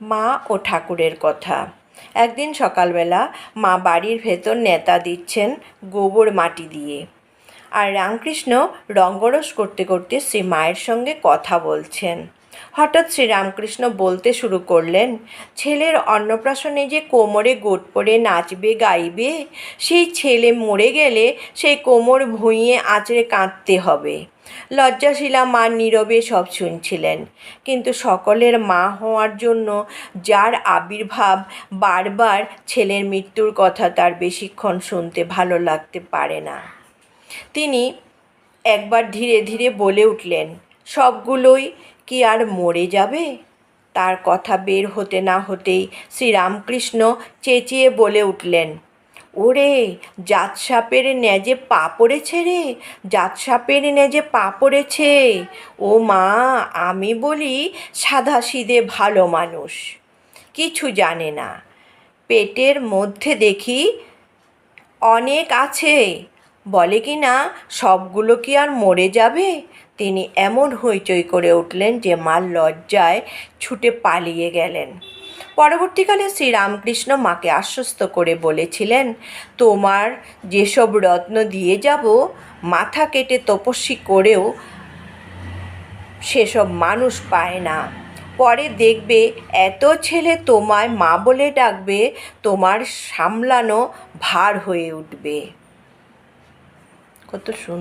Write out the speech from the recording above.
মা ও ঠাকুরের কথা। একদিন সকালবেলা মা বাড়ির ভেতর নেতা দিচ্ছেন গোবর মাটি দিয়ে, আর রামকৃষ্ণ রঙ্গরস করতে করতে শ্রী মায়ের সঙ্গে কথা বলছেন। হঠাৎ শ্রীরামকৃষ্ণ বলতে শুরু করলেন, ছেলের অন্নপ্রাশনে যে কোমরে গোট পরে নাচবে গাইবে, সেই ছেলে মরে গেলে সেই কোমর ভুঁইয়ে আঁচড়ে কাঁদতে হবে। লজ্জাশীলা মা নীরবে সব শুনছিলেন, কিন্তু সকলের মা হওয়ার জন্য যার আবির্ভাব, বারবার ছেলের মৃত্যুর কথা তার বেশিক্ষণ শুনতে ভালো লাগতে পারে না। তিনি একবার ধীরে ধীরে বলে উঠলেন, সবগুলোই কি আর মরে যাবে? তার কথা বের হতে না হতেই শ্রীরামকৃষ্ণ চেঁচিয়ে বলে উঠলেন, ওরে জাতসাপের ন্যাজে পা পড়েছে রে, জাতসাপের ন্যাজে পা পড়েছে। ও মা, আমি বলি সাধাসিধে ভালো মানুষ, কিছু জানে না, পেটের মধ্যে দেখি অনেক আছে, বলে কি না সবগুলো কি আর মরে যাবে? তিনি এমন হইচই করে উঠলেন যে মা লজ্জায় ছুটে পালিয়ে গেলেন। পরবর্তীকালে শ্রীরামকৃষ্ণ মাকে আশ্বস্ত করে বলেছিলেন, তোমার যেসব রত্ন দিয়ে যাব, মাথা কেটে তপস্বী করেও সেসব মানুষ পায় না। পরে দেখবে এত ছেলে তোমায় মা বলে ডাকবে, তোমার সামলানো ভার হয়ে উঠবে। কত সুন্দর।